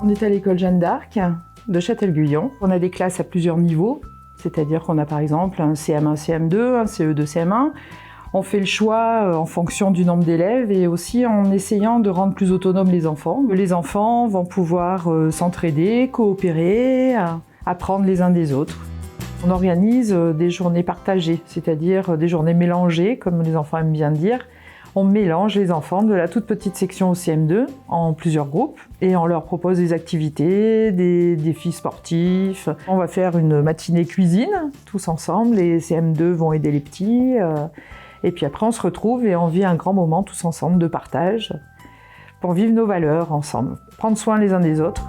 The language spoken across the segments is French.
On est à l'école Jeanne d'Arc de Châtel-Guyon. On a des classes à plusieurs niveaux, c'est-à-dire qu'on a par exemple un CM1, CM2, un CE2, CM1. On fait le choix en fonction du nombre d'élèves et aussi en essayant de rendre plus autonomes les enfants. Les enfants vont pouvoir s'entraider, coopérer, apprendre les uns des autres. On organise des journées partagées, c'est-à-dire des journées mélangées, comme les enfants aiment bien dire. On mélange les enfants de la toute petite section au CM2 en plusieurs groupes et on leur propose des activités, des défis sportifs. On va faire une matinée cuisine tous ensemble, les CM2 vont aider les petits. Et puis après on se retrouve et on vit un grand moment tous ensemble de partage pour vivre nos valeurs ensemble, prendre soin les uns des autres.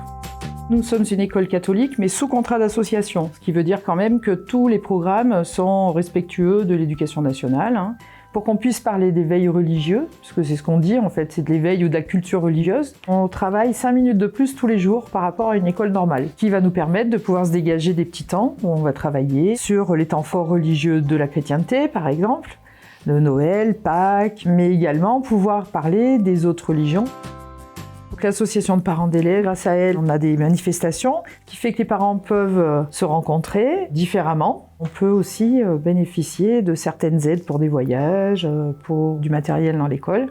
Nous sommes une école catholique mais sous contrat d'association, ce qui veut dire quand même que tous les programmes sont respectueux de l'éducation nationale. Pour qu'on puisse parler d'éveil religieux, parce que c'est ce qu'on dit en fait, c'est de l'éveil ou de la culture religieuse, on travaille 5 minutes de plus tous les jours par rapport à une école normale, qui va nous permettre de pouvoir se dégager des petits temps où on va travailler sur les temps forts religieux de la chrétienté par exemple, de Noël, Pâques, mais également pouvoir parler des autres religions. Donc, l'association de parents d'élèves, grâce à elle, on a des manifestations qui fait que les parents peuvent se rencontrer différemment. On peut aussi bénéficier de certaines aides pour des voyages, pour du matériel dans l'école.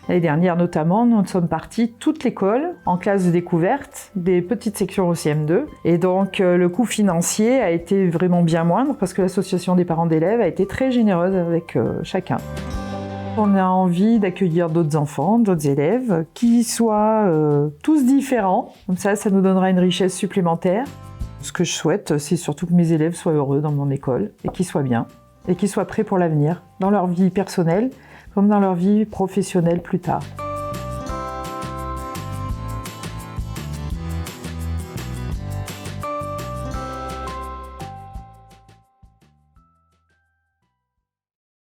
L'année dernière notamment, nous sommes partis toute l'école en classe de découverte des petites sections au CM2. Et donc le coût financier a été vraiment bien moindre parce que l'association des parents d'élèves a été très généreuse avec chacun. On a envie d'accueillir d'autres enfants, d'autres élèves, qui soient tous différents. Comme ça nous donnera une richesse supplémentaire. Ce que je souhaite, c'est surtout que mes élèves soient heureux dans mon école et qu'ils soient bien et qu'ils soient prêts pour l'avenir, dans leur vie personnelle comme dans leur vie professionnelle plus tard.